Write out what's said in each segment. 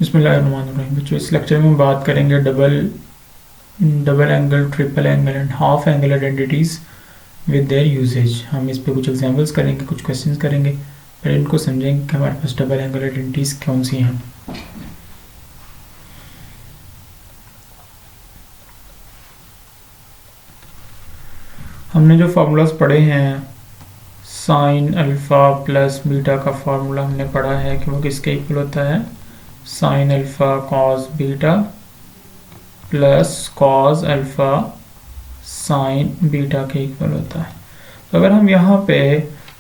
बिस्मिल्लाहिर्रहमानिर्रहीम। बच्चों, इस लेक्चर में बात करेंगे double angle, triple angle and half angle identities with their usages. हम इस पे कुछ एग्जांपल्स करेंगे, कुछ क्वेश्चंस करेंगे, फिर इनको समझेंगे कि हमारे पास डबल एंगल आइडेंटिटीज़ कौन सी हैं। हमने जो फार्मूलाज पढ़े हैं, साइन अल्फ़ा प्लस बीटा का फार्मूला हमने पढ़ा है कि वो किसके इक्वल होता है, sine alpha cos beta plus cos alpha sign beta के इक्वल होता है। तो अगर हम यहाँ पे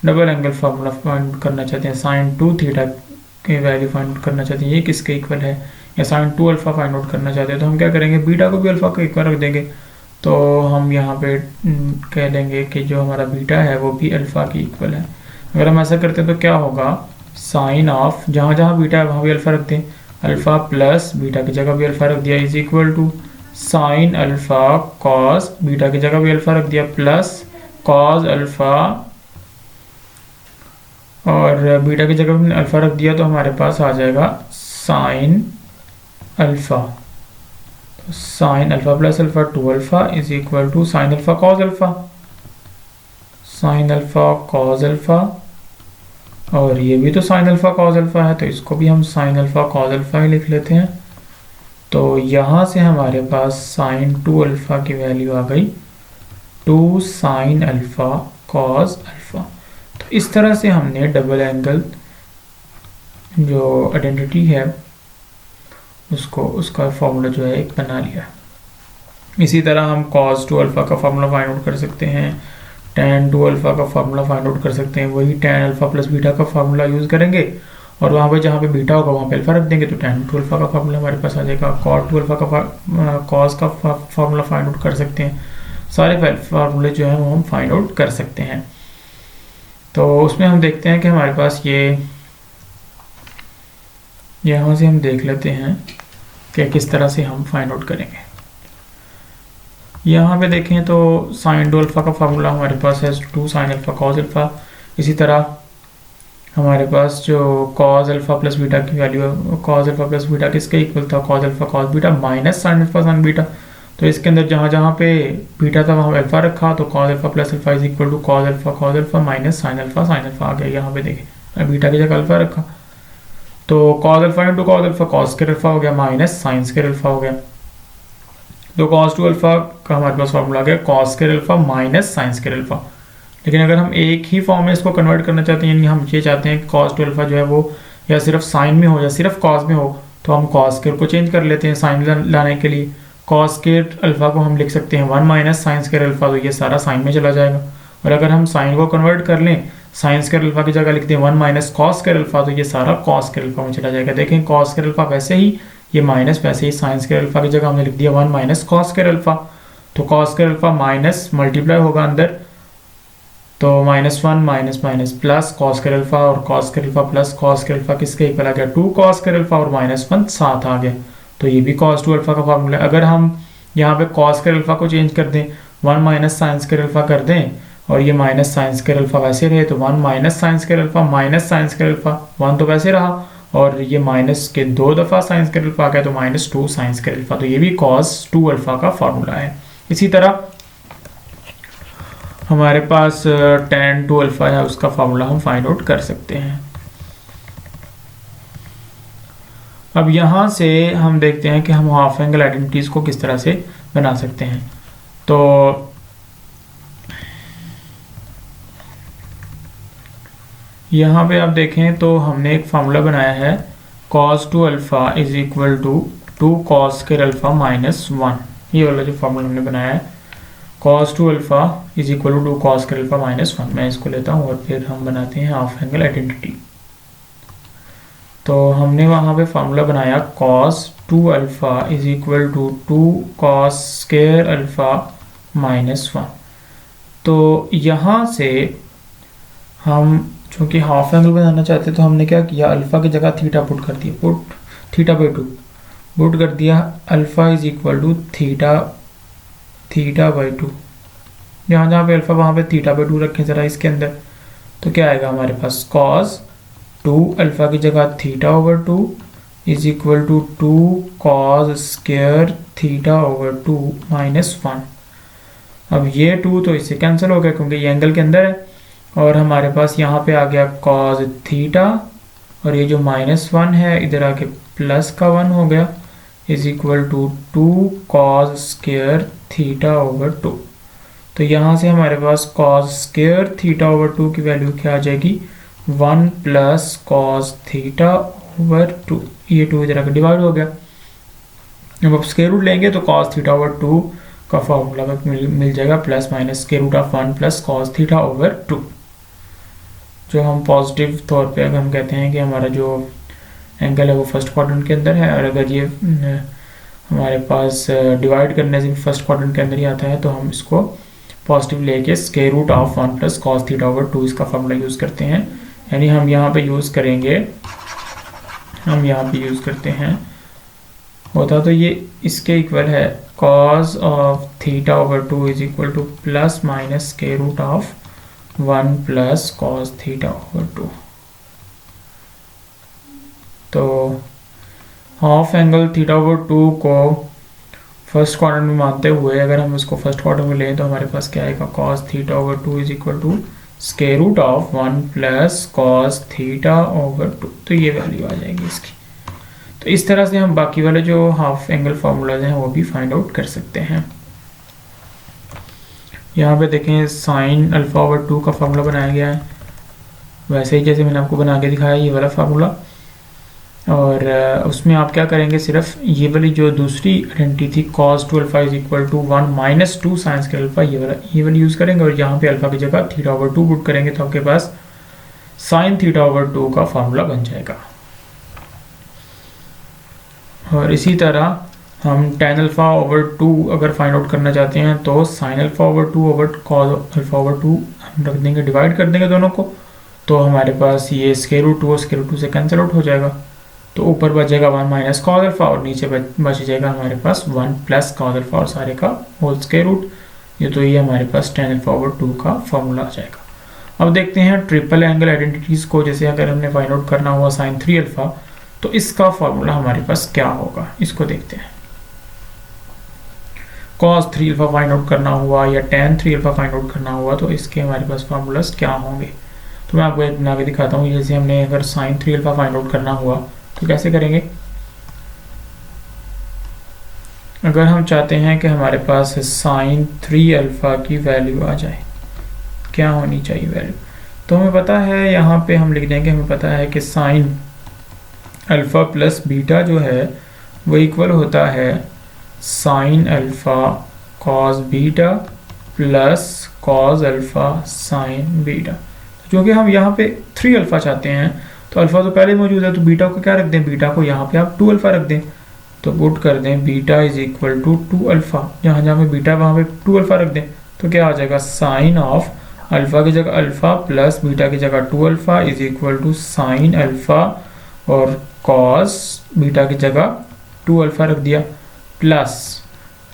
डबल एंगल फार्मूला फाइंड करना चाहते हैं, साइन 2 थीटा की वैल्यू फाइंड करना चाहते हैं, ये किसके इक्वल है, या साइन 2 अल्फ़ा फाइंड आउट करना चाहते हैं, तो हम क्या करेंगे, बीटा को भी अल्फ़ा के इक्वल रख देंगे। तो हम यहाँ पे कह देंगे कि जो हमारा बीटा है वो भी अल्फ़ा की इक्वल है। अगर हम ऐसा करते हैं तो क्या होगा, साइन ऑफ, जहाँ जहाँ बीटा है वहाँ भी अल्फ़ा रखते हैं, अल्फ़ा प्लस बीटा की जगह भी अल्फ़ा रख दिया, is equal to sine alpha cos, beta की जगह भी अल्फ़ा रख दिया, प्लस कॉस अल्फ़ा और बीटा की जगह भी अल्फ़ा रख दिया, तो हमारे पास आ जाएगा साइन अल्फ़ा। तो sine alpha plus alpha 2 alpha is equal to sine alpha cos alpha, sine alpha cos alpha, और ये भी तो साइन अल्फ़ा कॉस अल्फ़ा है, तो इसको भी हम साइन अल्फ़ा कॉस अल्फ़ा ही लिख लेते हैं। तो यहाँ से हमारे पास साइन 2 अल्फ़ा की वैल्यू आ गई 2 साइन अल्फ़ा कॉस अल्फ़ा। तो इस तरह से हमने डबल एंगल जो आइडेंटिटी है उसका फॉर्मूला जो है एक बना लिया। इसी तरह हम cos 2 अल्फ़ा का फार्मूला फाइंड आउट कर सकते हैं, tan 2 अल्फ़ा का फार्मूला फाइंड आउट कर सकते हैं, वही tan अल्फ़ा प्लस बीटा का फार्मूला यूज़ करेंगे और वहाँ पे जहाँ पे बीटा होगा वहाँ पे अल्फ़ा रख देंगे, तो tan 2 अल्फ़ा का फार्मूला हमारे पास आ जाएगा। cos 2 अल्फ़ा का cos का फार्मूला फाइंड आउट कर सकते हैं। सारे फार्मूले जो हैं वो हम फाइंड आउट कर सकते हैं। तो उसमें हम देखते हैं कि हमारे पास ये, यहाँ से हम देख लेते हैं कि किस तरह से हम फाइंड आउट करेंगे। यहाँ पे देखें तो साइन 2 अल्फ़ा का फार्मूला हमारे पास है 2 साइन अल्फ़ा कॉस अल्फ़ा। इसी तरह हमारे पास जो कॉस अल्फ़ा प्लस बीटा की वैल्यू है, कॉस अल्फ़ा प्लस बीटा किसके इक्वल था, cos alpha cos beta minus sine alpha sine beta. तो इसके अंदर जहाँ जहाँ पे बीटा था वहाँ अल्फ़ा रखा, तो cos alpha plus alpha is equal to cos alpha minus sine alpha आ गया। यहाँ पे देखें बीटा की जगह अल्फ़ा रखा, तो cos alpha into cos alpha cos square alpha हो गया माइनस साइन स्क्वायर अल्फ़ा हो गया। तो cos 2 अल्फ़ा का हमारे पास फॉर्मूला आ गया cos square alpha minus sine square alpha. लेकिन अगर हम एक ही फॉर्म में इसको कन्वर्ट करना चाहते हैं, यानी हम ये चाहते हैं कि cos 2 अल्फ़ा जो है वो या सिर्फ साइन में हो या सिर्फ cos में हो, तो हम cos स्क्वायर को चेंज कर लेते हैं साइन लाने के लिए। cos स्क्वायर अल्फ़ा को हम लिख सकते हैं 1 माइनस साइन स्क्वायर अल्फ़ा, तो ये सारा साइन में चला जाएगा। और अगर हम साइन को कन्वर्ट कर लें, साइन स्क्वायर अल्फ़ा की जगह लिख दें 1 माइनस कॉस स्क्वायर अल्फ़ा, तो ये सारा cos स्क्वायर अल्फ़ा में चला जाएगा। देखें cos स्क्वायर अल्फ़ा वैसे ही, ये माइनस वैसे ही, साइन स्क्वायर अल्फ़ा की जगह हमने लिख दिया 1 माइनस कॉस स्क्वायर अल्फ़ा। तो cos square alpha minus multiply होगा अंदर, तो -1 minus minus plus cos square alpha, और cos square alpha plus cos square alpha किसके इक्वल आ गया, 2 कॉस स्क्वायर अल्फ़ा, और -1 साथ आ गया। तो ये भी cos 2 अल्फ़ा का फार्मूला है। अगर हम यहाँ पे कॉस स्क्वायर अल्फ़ा को चेंज कर दें, 1 माइनस साइन स्क्वायर अल्फ़ा कर दें, और ये माइनस साइन स्क्वायर अल्फ़ा वैसे रहे, तो 1 minus sine square alpha minus sine square alpha, 1 तो वैसे रहा, और ये माइनस के 2 दफ़ा साइन स्क्वायर अल्फ़ा आ गया, तो -2 साइन स्क्वायर अल्फ़ा। तो ये भी cos 2 अल्फ़ा का फार्मूला है। इसी तरह हमारे पास tan 2 अल्फ़ा है, उसका फार्मूला हम फाइंड आउट कर सकते हैं। अब यहाँ से हम देखते हैं कि हम हाफ एंगल आइडेंटिटीज़ को किस तरह से बना सकते हैं। तो यहाँ पे आप देखें तो हमने एक फार्मूला बनाया है cos 2 alpha is equal to 2 cos square alpha minus 1। ये वाला जो फार्मूला हमने बनाया है cos 2 alpha is equal to 2 cos square alpha minus 1, मैं इसको लेता हूँ और फिर हम बनाते हैं हाफ एंगल आइडेंटिटी। तो हमने वहाँ पे फार्मूला बनाया cos 2 alpha is equal to 2 cos square alpha minus 1। तो यहाँ से हम चूँकि हाफ एंगल बनाना चाहते तो हमने क्या किया, अल्फ़ा की जगह थीटा पुट कर दिया, पुट थीटा बाई 2 पुट कर दिया, alpha is equal to theta by 2। जहाँ जहाँ पे अल्फ़ा वहाँ पे थीटा बाई 2 रखें ज़रा इसके अंदर, तो क्या आएगा हमारे पास cos 2 अल्फ़ा की जगह theta over 2 is equal to 2 cos square theta over 2 minus 1। अब ये 2 तो इससे कैंसिल हो गया क्योंकि ये एंगल के अंदर है, और हमारे पास यहाँ पे आ गया cos थीटा, और ये जो -1 है इधर आके प्लस का 1 हो गया, is equal to 2 cos square theta over 2। तो यहाँ से हमारे पास cos स्क्वायर थीटा ओवर 2 की वैल्यू क्या आ जाएगी, 1 प्लस cos थीटा ओवर 2। ये 2 इधर आके डिवाइड हो गया। अब आप स्क्वायर रूट लेंगे तो cos थीटा ओवर 2 का फॉर्मूला मिल जाएगा plus minus square root of 1 plus cos theta over 2। जो हम पॉजिटिव तौर पे अगर हम कहते हैं कि हमारा जो एंगल है वो फर्स्ट क्वाड्रेंट के अंदर है, और अगर ये हमारे पास डिवाइड करने से भी फर्स्ट क्वाड्रेंट के अंदर ही आता है, तो हम इसको पॉजिटिव लेके square root of 1 plus cos theta over 2 इसका फॉर्मूला यूज़ करते हैं। यानी हम यहाँ पे यूज़ करते हैं होता तो ये इसके इक्वल है cos of theta over 2 is equal to plus minus square root of 1 plus cos theta over 2। तो हाफ एंगल थीटा ओवर 2 को फर्स्ट क्वाड्रेंट में मानते हुए अगर हम इसको फर्स्ट क्वाड्रेंट में लें तो हमारे पास क्या आएगा, cos theta over 2 is equal to square root of 1 plus cos theta over 2। तो ये वैल्यू आ जाएगी इसकी। तो इस तरह से हम बाकी वाले जो हाफ एंगल फार्मूलाज हैं वो भी फाइंड आउट कर सकते हैं। यहाँ पे देखें साइन अल्फा ओवर 2 का फार्मूला बनाया गया है, वैसे ही जैसे मैंने आपको बना के दिखाया ये वाला फार्मूला। और उसमें आप क्या करेंगे, सिर्फ ये वाली जो दूसरी आइडेंटिटी थी cos 2 alpha is equal to 1 minus 2 sine square alpha, ये वाली यूज़ करेंगे, और यहाँ पे अल्फा की जगह थीटा ओवर 2 पुट करेंगे तो आपके पास साइन थीटा ओवर 2 का फार्मूला बन जाएगा। और इसी तरह हम tan अल्फा ओवर 2 अगर फाइंड आउट करना चाहते हैं तो sin alpha over 2 over cos alpha over 2 हम रख देंगे, डिवाइड कर देंगे दोनों को, तो हमारे पास ये स्क्वायर रूट 2 और स्क्वायर रूट 2 से कैंसिल आउट हो जाएगा। तो ऊपर बचेगा 1 माइनस cos अल्फा और नीचे बच जाएगा हमारे पास 1 प्लस cos अल्फा और सारे का होल स्क्वायर रूट। ये हमारे पास tan अल्फा ओवर 2 का फॉर्मूला आ जाएगा। अब देखते हैं ट्रिपल एंगल आइडेंटिटीज़ को। जैसे अगर हमने फाइंड आउट करना हुआ sin 3 अल्फा, तो इसका फॉर्मूला हमारे पास क्या होगा, इसको देखते हैं। cos 3 अल्फा फाइंड आउट करना हुआ या tan 3 अल्फा फाइंड आउट करना हुआ, तो इसके हमारे पास फार्मूलाज क्या होंगे। तो मैं आपको एक बना के दिखाता हूँ। जैसे हमने अगर sin 3 अल्फा फाइंड आउट करना हुआ तो कैसे करेंगे। अगर हम चाहते हैं कि हमारे पास sin 3 अल्फा की वैल्यू आ जाए, क्या होनी चाहिए वैल्यू, तो हमें पता है, यहाँ पे हम लिख देंगे, हमें पता है कि sin अल्फा प्लस बीटा जो है वो इक्वल होता है sin alpha cos beta plus cos alpha sin beta. क्योंकि हम यहाँ पे 3 अल्फा चाहते हैं तो अल्फा तो पहले मौजूद है, तो बीटा को क्या रख दें, बीटा को यहाँ पे आप 2 अल्फा रख दें, तो पुट कर दें beta is equal to 2 alpha. जहाँ जहाँ पे बीटा वहाँ पे 2 अल्फा रख दें, तो क्या आ जाएगा, साइन ऑफ अल्फा की जगह अल्फा प्लस बीटा की जगह 2 alpha is equal to sine alpha और कॉस बीटा की जगह 2 अल्फा रख दिया प्लस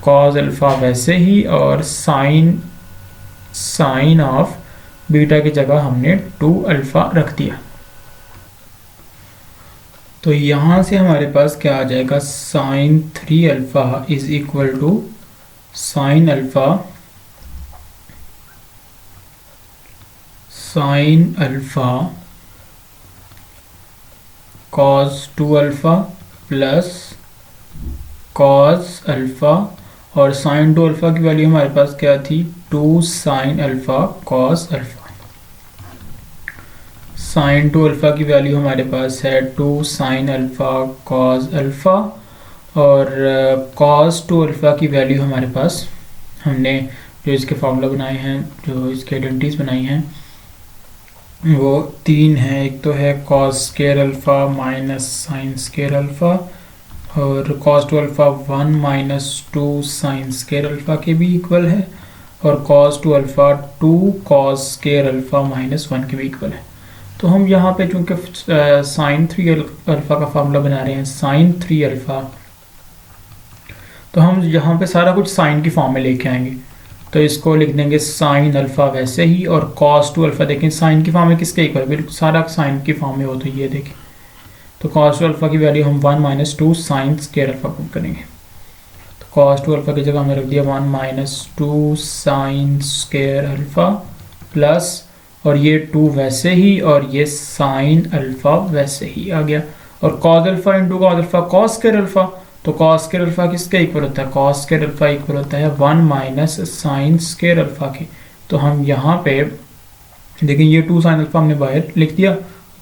कॉस अल्फा वैसे ही, और साइन ऑफ बीटा की जगह हमने 2 अल्फा रख दिया। तो यहाँ से हमारे पास क्या आ जाएगा, sine 3 alpha is equal to sine alpha cos 2 alpha plus cos alpha, और साइन 2 अल्फा की वैल्यू हमारे पास क्या थी, 2 sine alpha cos alpha. Sine 2 alpha की वैल्यू हमारे पास है 2 साइन अल्फा कॉस अल्फा, और कॉस 2 अल्फा की वैल्यू हमारे पास, हमने जो इसके फार्मूला बनाए हैं, जो इसके आइडेंटिटीज बनाई हैं, वो 3 हैं। एक तो है cos square alpha minus sine square alpha, और cos 2 alpha 1 minus 2 sine square alpha के भी इक्वल है, और cos 2 alpha 2 cos square alpha minus 1 के भी इक्वल है। तो हम यहाँ पे चूँकि साइन 3 अल्फा का फार्मूला बना रहे हैं, साइन 3 अल्फा, तो हम यहाँ पे सारा कुछ साइन की फॉर्म में लेके आएंगे। तो इसको लिख देंगे साइन अल्फा वैसे ही, और कॉस 2 अल्फा देखें साइन की फॉर्म में किसके इक्वल, बिल्कुल सारा साइन की फॉर्म में हो, तो ये देखें, तो cos 2 अल्फ़ा की वैल्यू हम 1 minus 2 sine square alpha put करेंगे। तो cos 2 अल्फ़ा की जगह हमने रख दिया 1 minus 2 sine square alpha plus, और ये 2 वैसे ही और ये साइन अल्फ़ा वैसे ही आ गया, और cos alpha into cos alpha cos square alpha. तो cos स्क्वायर अल्फ़ा किसके इक्वल होता है? cos स्क्वायर अल्फ़ा इक्वल होता है 1 माइनस साइन स्क्वायर अल्फ़ा के। तो हम यहाँ पे देखिए ये 2 साइन अल्फ़ा हमने बाहर लिख दिया,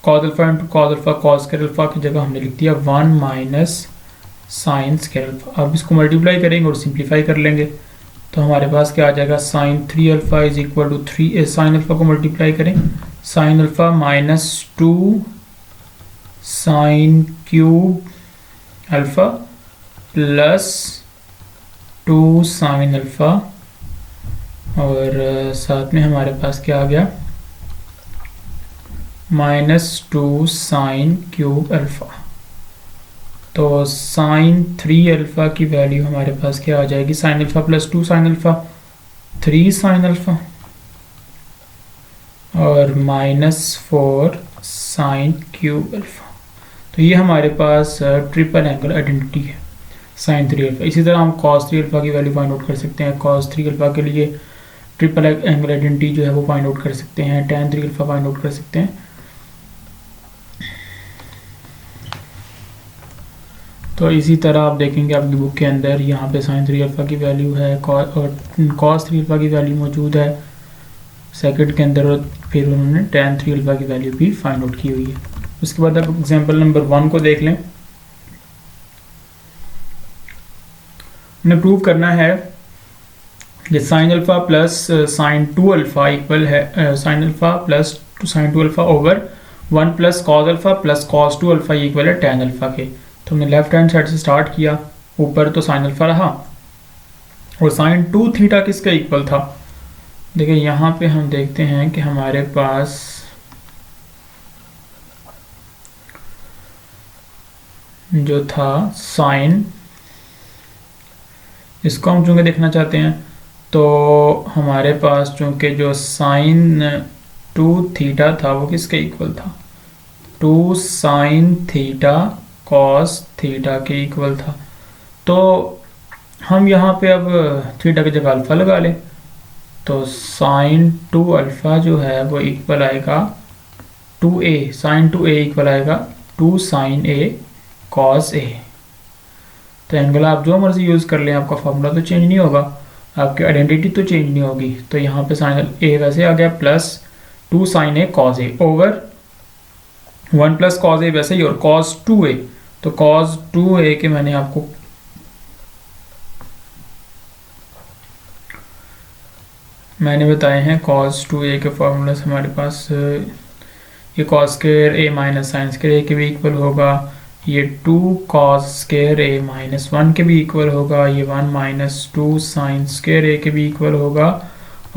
cos alpha into cos alpha cos square alpha की जगह हमने लिख दिया 1 माइनस साइन स्क्वायर अल्फ़ा। अब इसको मल्टीप्लाई करेंगे और सिंप्लीफाई कर लेंगे, तो हमारे पास क्या आ जाएगा? Sine 3 alpha is equal to 3, sine alpha को मल्टीप्लाई करें, sine alpha minus 2 sine cube alpha plus 2 sine alpha, और साथ में हमारे पास क्या आ गया? Minus 2 sine cube alpha. तो साइन 3 अल्फ़ा की वैल्यू हमारे पास क्या आ जाएगी? Sine alpha plus 2 sine alpha 3 sine alpha, और माइनस 4 साइन क्यूब अल्फ़ा। तो ये हमारे पास ट्रिपल एंगल आइडेंटिटी है साइन 3 अल्फ़ा। इसी तरह हम cos 3 अल्फ़ा की वैल्यू फाइंड आउट कर सकते हैं। cos 3 अल्फ़ा के लिए ट्रिपल एंगल आइडेंटिटी जो है वो फाइंड आउट कर सकते हैं, tan 3 अल्फ़ा फाइंड आउट कर सकते हैं। तो इसी तरह आप देखेंगे आपकी बुक के अंदर यहाँ पे साइन 3 अल्फ़ा की वैल्यू है और cos 3 अल्फ़ा की वैल्यू मौजूद है सेकंड के अंदर, और फिर उन्होंने tan 3 अल्फ़ा की वैल्यू भी फाइंड आउट की हुई है। उसके बाद आप एग्जाम्पल नंबर 1 को देख लें। हमें प्रूव करना है कि sine alpha plus sine 2 alpha equal है sine alpha plus sine 2 alpha over 1 plus cos alpha plus cos 2 alpha equal है tan अल्फ़ा के। तो हमने लेफ्ट हैंड साइड से स्टार्ट किया, ऊपर तो साइन अल्फ़ा रहा, और साइन 2 थीटा किसके इक्वल था? देखिए यहाँ पे हम देखते हैं कि हमारे पास जो था साइन, इसको हम चूँकि देखना चाहते हैं, तो हमारे पास चूँकि जो साइन 2 थीटा था वो किसके इक्वल था? 2 साइन थीटा कॉस थीटा के इक्वल था। तो हम यहाँ पे अब थीटा की जगह अल्फ़ा लगा लें, तो साइन 2 अल्फ़ा जो है वो इक्वल आएगा 2a, साइन 2a इक्वल आएगा 2 साइन a कॉस a। तो एंगल आप जो मर्जी यूज़ कर लें, आपका फार्मूला तो चेंज नहीं होगा, आपकी आइडेंटिटी तो चेंज नहीं होगी। तो यहाँ पे साइन a वैसे आ गया plus 2 sine a cos a over 1 plus cos a वैसे ही, और कॉस 2a, तो कॉस 2a के मैंने आपको बताए हैं कॉस 2a के फार्मूला से हमारे पास ये cos square a minus sine square a के भी इक्वल होगा, ये 2 कॉस स्क्वायर a माइनस 1 के भी इक्वल होगा, ये 1 माइनस 2 साइन स्क्वायर a के भी इक्वल होगा,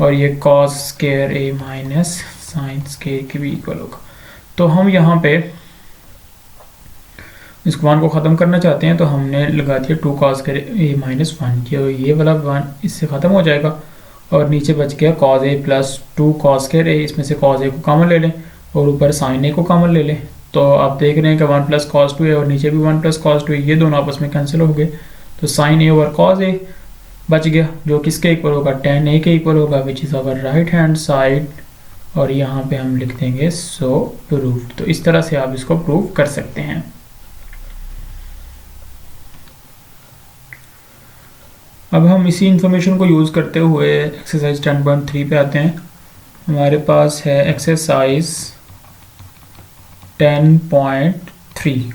और ये cos square a minus sine square के भी इक्वल होगा। तो हम यहाँ पे इस 1 को ख़त्म करना चाहते हैं, तो हमने लगा दिया 2 कॉस स्क्वायर a माइनस 1 की, ये वाला 1 इससे ख़त्म हो जाएगा, और नीचे बच गया cos a plus 2 cos square a। इसमें से कॉस a को कॉमन ले लें और ऊपर साइन a को कॉमन ले लें, तो आप देख रहे हैं कि 1 प्लस कॉस 2a और नीचे भी 1 प्लस कॉस 2a, ये दोनों आपस में कैंसिल हो गए, तो sine a over cos a बच गया, जो किसके इक्वल होगा? tan a के इक्वल होगा, which is our right hand side, और यहाँ पे हम लिख देंगे सो प्रूव्ड। तो इस तरह से आप इसको प्रूव कर सकते हैं। अब हम इसी इंफॉर्मेशन को यूज़ करते हुए एक्सरसाइज 10.3 पे आते हैं। हमारे पास है एक्सरसाइज 10.3।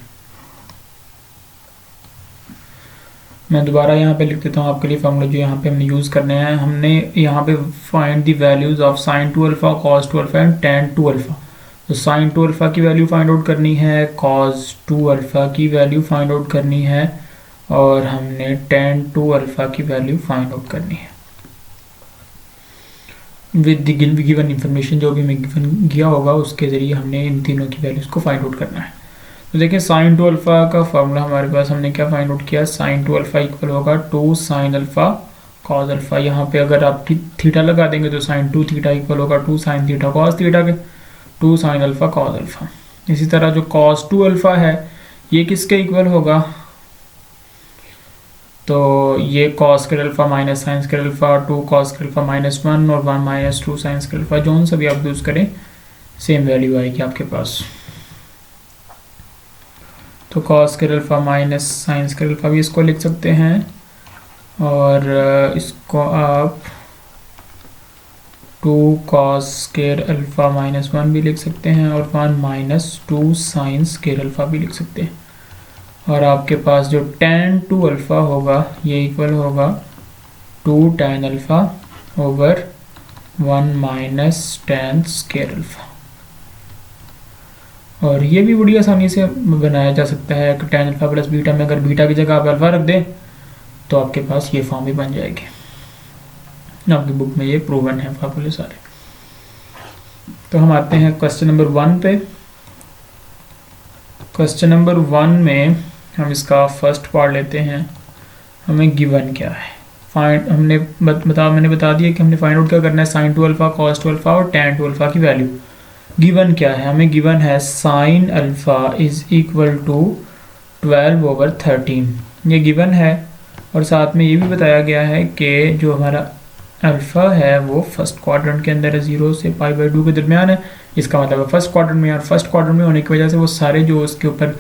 मैं दोबारा यहाँ पे लिख देता हूँ आपके लिए फार्मूला जो यहाँ पे हमने यूज़ करने हैं। हमने यहाँ पे find the values of sine 2 alpha cos 2 alpha and tan 2 alpha. तो साइन 2 अल्फ़ा की वैल्यू फाइंड आउट करनी है, कॉस 2 अल्फ़ा की वैल्यू फाइंड आउट करनी है, और हमने tan 2 अल्फ़ा की वैल्यू फाइंड आउट करनी है विद द गिवन इंफॉर्मेशन, जो भी हमें गिवन किया होगा उसके ज़रिए हमने इन तीनों की वैल्यूज़ को फाइंड आउट करना है। तो देखिए साइन 2 अल्फ़ा का फार्मूला हमारे पास, हमने क्या फाइंड आउट किया? साइन 2 अल्फ़ा इक्वल होगा 2 साइन अल्फ़ा कॉस अल्फ़ा। यहाँ पे अगर आप थीटा लगा देंगे तो साइन 2 थीटा इक्वल होगा 2 साइन थीटा कॉस थीटा के, 2 साइन अल्फ़ा कॉस अल्फ़ा। इसी तरह जो कॉस 2 अल्फ़ा है ये किसके इक्वल होगा, तो ये cos square alpha minus sine square alpha, 2 cos square alpha minus 1 और 1 माइनस 2 साइन स्क्वायर अल्फा, जो सा भी आप यूज़ करें सेम वैल्यू आएगी आपके पास। तो cos square alpha minus sine square alpha भी इसको लिख सकते हैं, और इसको आप 2 कॉस स्क्वायर अल्फा माइनस 1 भी लिख सकते हैं, और 1 माइनस 2 साइन स्क्वायर अल्फा भी लिख सकते हैं। और आपके पास जो tan 2 अल्फ़ा होगा ये इक्वल होगा 2 tan alpha over 1 minus tan square alpha. और ये भी बड़ी आसानी से बनाया जा सकता है कि tan अल्फ़ा प्लस बीटा में अगर बीटा की जगह आप अल्फ़ा रख दें तो आपके पास ये फॉर्म भी बन जाएगी। आपकी बुक में ये प्रूवन है फार्मूले सारे। तो हम आते हैं क्वेश्चन नंबर 1 पे। क्वेश्चन नंबर 1 में हम इसका फर्स्ट पार्ट लेते हैं। हमें गिवन क्या है, फाइंड मैंने बता दिया कि हमने फाइंड आउट क्या करना है, साइन 2 अल्फ़ा कॉस 2 अल्फ़ा और tan 2 अल्फ़ा की वैल्यू। गिवन क्या है, हमें गिवन है sine alpha is equal to 12 over 13, ये गिवन है। और साथ में ये भी बताया गया है कि जो हमारा अल्फ़ा है वो फर्स्ट क्वाड्रेंट के अंदर है, 0 से π/2 के दरमियान है। इसका मतलब है फर्स्ट क्वाड्रेंट में, और फर्स्ट क्वाड्रेंट में होने की वजह से वो सारे जो उसके ऊपर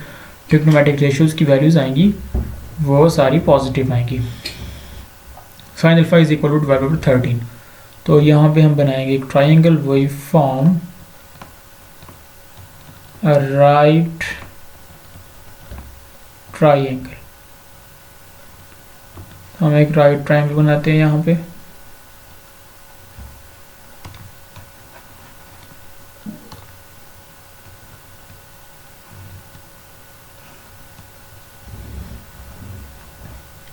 ट्रिग्नोमेट्रिक रेशियोज़ की वैल्यूज़ आएंगी वो सारी पॉजिटिव आएंगी। Sine alpha is equal to 12 over 13। तो यहाँ पे हम बनाएंगे एक ट्राइंगल, वही फॉर्म राइट ट्राइंगल। हम एक राइट ट्राइंगल बनाते हैं यहाँ पे।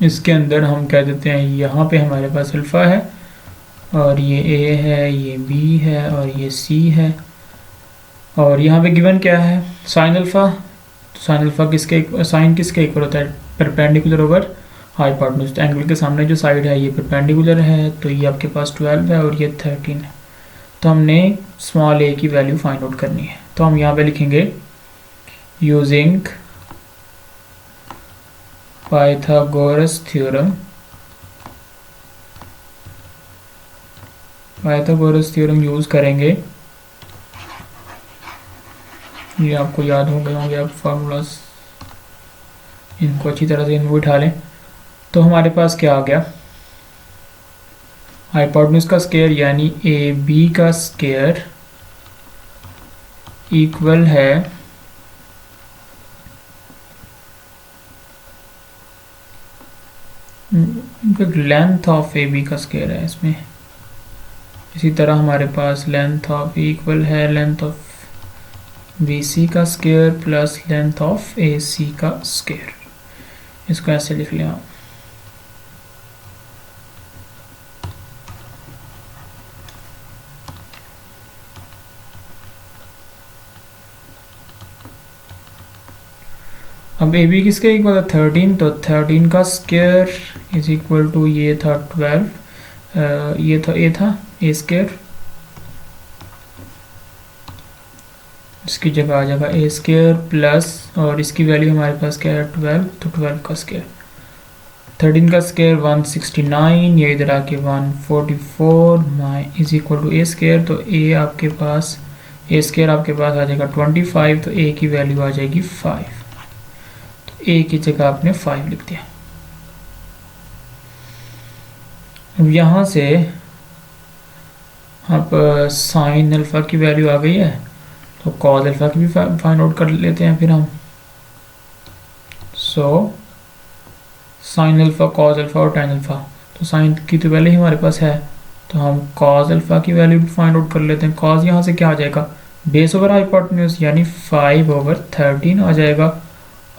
इसके अंदर हम कह देते हैं यहाँ पे हमारे पास अल्फ़ा है, और ये ए है, ये बी है, और ये सी है। और यहाँ पे गिवन क्या है, साइन अल्फ़ा। तो साइन अल्फ़ा साइन किसके इक्वल होता है, परपेंडिकुलर ओवर हाइपोटेन्यूज। तो एंगल के सामने जो साइड है ये परपेंडिकुलर है, तो ये आपके पास 12 है और ये 13 है। तो हमने स्मॉल ए की वैल्यू फाइंड आउट करनी है। तो हम यहाँ पे लिखेंगे using Pythagoras theorem. Pythagoras theorem use करेंगे, ये आपको याद हो गए होंगे, आप फार्मूलाज इनको अच्छी तरह से इनको उठा लें। तो हमारे पास क्या आ गया, हाइपोटेन्यूज का स्क्वायर यानी ए बी का स्क्वायर इक्वल है लेंथ ऑफ ए बी का स्क्वायर है इसमें। इसी तरह हमारे पास लेंथ ऑफ इक्वल है लेंथ ऑफ बी सी का स्क्वायर प्लस लेंथ ऑफ ए सी का स्क्वायर। इसको ऐसे लिख लें आप। अब ए बी किसके इक्वल है 13, तो 13 का स्क्वायर इज इक्वल टू ये था 12, ये था ए स्क्वायर, इसकी जगह आ जाएगा ए स्क्वायर प्लस, और इसकी वैल्यू हमारे पास क्या है 12, तो 12 का स्क्वायर। 13 का स्क्वायर 169, ये इधर आके 144 is equal to A square. तो ए आपके पास ए स्क्वायर आपके पास आ जाएगा 25, तो ए की वैल्यू आ जाएगी 5। ए की जगह आपने 5 लिख दिया। अब यहाँ से आप साइन अल्फ़ा की वैल्यू आ गई है, तो कॉस अल्फ़ा की भी फाइंड आउट कर लेते हैं फिर हम। So sine alpha cos alpha और tan अल्फ़ा, तो साइन की तो वैल्यू ही हमारे पास है, तो हम कॉस अल्फ़ा की वैल्यू भी फाइंड आउट कर लेते हैं। कॉस यहाँ से क्या आ जाएगा, बेस ओवर हाइपोटेन्यूज यानी 5 ओवर 13 आ जाएगा,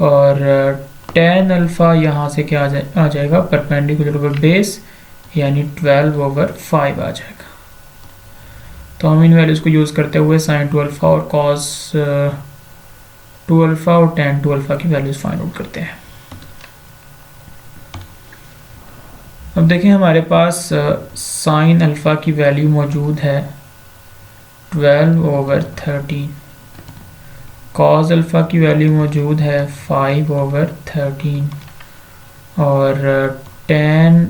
और tan अल्फ़ा यहाँ से क्या आ जाएगा परपेंडिकुलर ओवर बेस यानी 12 ओवर 5 आ जाएगा। तो हम इन वैल्यूज़ को यूज़ करते हुए साइन 2 अल्फ़ा और कॉस 2 अल्फ़ा और tan 2 अल्फ़ा की वैल्यूज़ फाइंड आउट करते हैं। अब देखें हमारे पास साइन अल्फ़ा की वैल्यू मौजूद है 12 ओवर 13, कॉस अल्फ़ा की वैल्यू मौजूद है 5/13 और टेन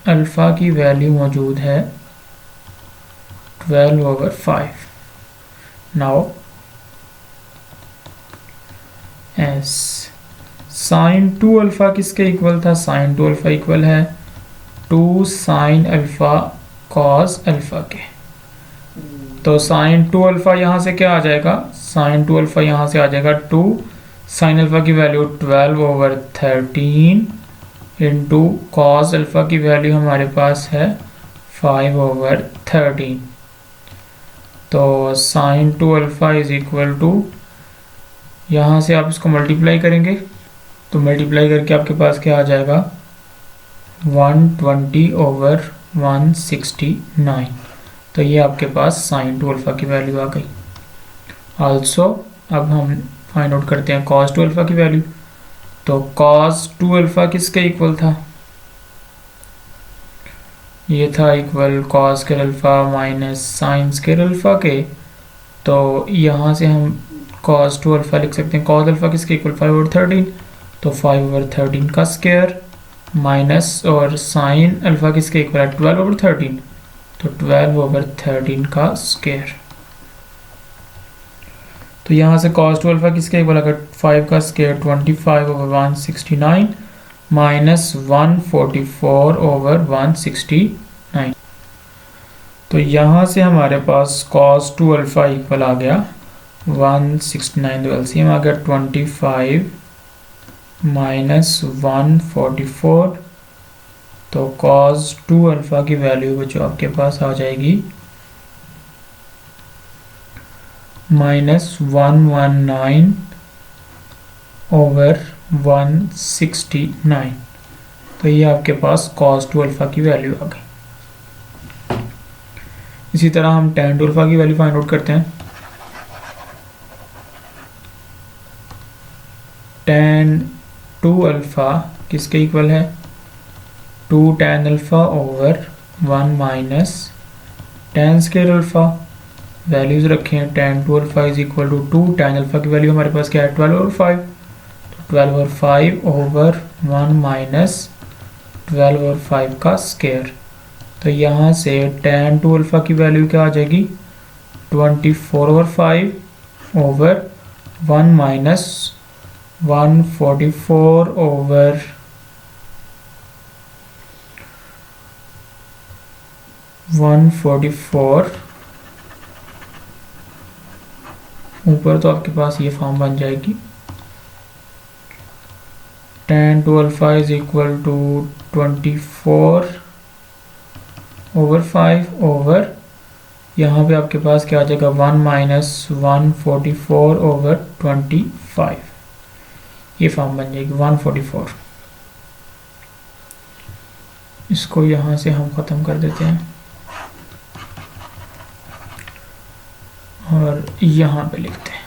अल्फ़ा की वैल्यू मौजूद है 12/5। नाउ एस साइन 2 अल्फ़ा किसके इक्वल था? साइन 2 अल्फ़ा इक्वल है 2 साइन अल्फ़ा कॉस अल्फ़ा के। तो साइन 2 अल्फ़ा यहाँ से क्या आ जाएगा? साइन 2 अल्फ़ा यहाँ से आ जाएगा 2 साइन अल्फ़ा की वैल्यू 12/13 इंटू कॉस अल्फ़ा की वैल्यू हमारे पास है 5/13। तो sine 2 alpha is equal to, यहाँ से आप इसको मल्टीप्लाई करेंगे तो मल्टीप्लाई करके आपके पास क्या आ जाएगा? 120/169। तो ये आपके पास साइन 2 अल्फ़ा की वैल्यू आ गई। आल्सो अब हम फाइंड आउट करते हैं कॉस 2 अल्फ़ा की वैल्यू। तो कॉस 2 अल्फ़ा किसके इक्वल था? ये था equal cos square alpha minus sine square alpha के। तो यहाँ से हम कॉस 2 अल्फ़ा लिख सकते हैं। कॉस अल्फ़ा किसके इक्वल? 5/13। तो 5/13 का स्क्वायर माइनस और साइन अल्फ़ा किसके इक्वल है? 12/13। तो 12/13 का स्क्वायर। तो यहाँ से cos 2 अल्फ़ा किसके इक्वल? अगर 5 का स्क्वायर 25/169 माइनस 144/169। तो यहाँ से हमारे पास cos 2 अल्फ़ा इक्वल आ गया 169। तो एलसीएम आ गया 25 माइनस 144। तो cos 2 अल्फ़ा की वैल्यू बच्चों आपके पास आ जाएगी -119/169। तो ये आपके पास cos 2 अल्फ़ा की वैल्यू आ गई। इसी तरह हम tan 2 अल्फ़ा की वैल्यू फाइंड आउट करते हैं। tan 2 अल्फ़ा किसके इक्वल है? 2 tan alpha over 1 minus tan square alpha. Values रखें। tan 2 alpha is equal to 2 tan alpha की वैल्यू हमारे पास क्या है? 12/5। तो 12/5 ओवर 1 माइनस 12/5 का स्क्वायर। तो यहाँ से tan 2 अल्फ़ा की वैल्यू क्या आ जाएगी? 24/5 ओवर 1 माइनस 144 ओवर 144। ऊपर तो आपके पास ये फॉर्म बन जाएगी tan 2 alpha is equal to 24/5 over, यहाँ पे आपके पास क्या आ जाएगा? 1 माइनस 144/25। ये फॉर्म बन जाएगी 144। इसको यहाँ से हम ख़त्म कर देते हैं और यहाँ पे लिखते हैं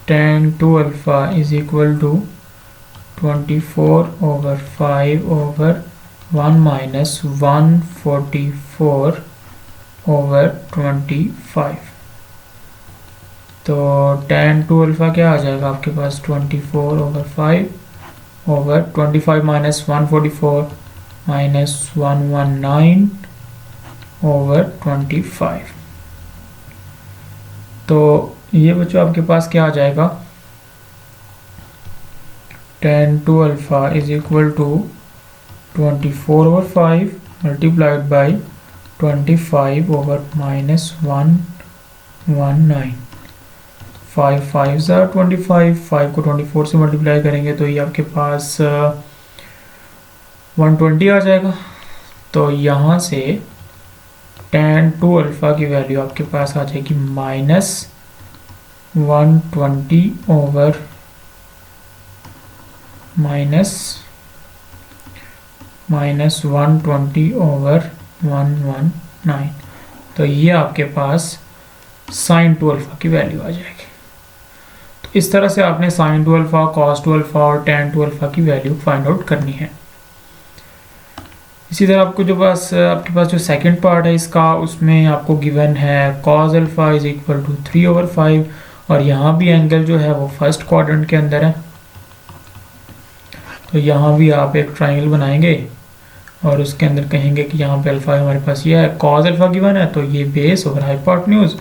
tan 2 alpha is equal to 24/5 over 1 minus 144/25। तो tan 2 अल्फ़ा क्या आ जाएगा आपके पास? 24/5 ओवर 25 माइनस 144 माइनस 119/25। तो ये बच्चों आपके पास क्या आ जाएगा? tan 2 alpha is equal to 24/5 multiplied by 25 over minus 119। 5 5 ज़ा 25, 5 को 24 से मल्टीप्लाई करेंगे तो ये आपके पास 120 आ जाएगा। तो यहाँ से tan 2 अल्फ़ा की वैल्यू आपके पास आ जाएगी -120 ओवर -120/119। तो ये आपके पास sin 2 अल्फ़ा की वैल्यू आ जाएगी। तो इस तरह से आपने sin 2 अल्फ़ा, cos 2 अल्फ़ा और tan 2 अल्फ़ा की वैल्यू फाइंड आउट करनी है। इसी तरह आपके पास जो सेकंड पार्ट है इसका, उसमें आपको गिवन है cos alpha is equal to 3/5 और यहाँ भी एंगल जो है वो फर्स्ट क्वाड्रेंट के अंदर है। तो यहाँ भी आप एक ट्राइंगल बनाएंगे और उसके अंदर कहेंगे कि यहाँ पे अल्फा हमारे पास ये है, cos अल्फा गिवन है तो ये बेस और हाइपोटेन्यूज,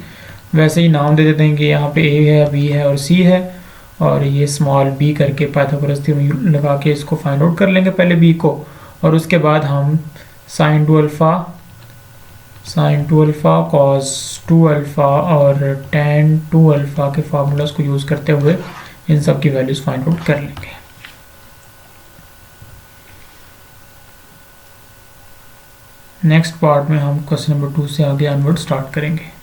वैसे ही नाम दे देते हैं कि यहाँ पे a है, b है और c है, और ये स्मॉल b करके पाइथागोरस थ्योरम लगा के इसको फाइंड आउट कर लेंगे पहले b को, और उसके बाद हम sin 2 अल्फा cos 2 अल्फा और tan 2 अल्फा के फार्मूलाज को यूज़ करते हुए इन सब की वैल्यूज फाइंड आउट कर लेंगे। नेक्स्ट पार्ट में हम क्वेश्चन नंबर 2 से आगे ऑनवर्ड स्टार्ट करेंगे।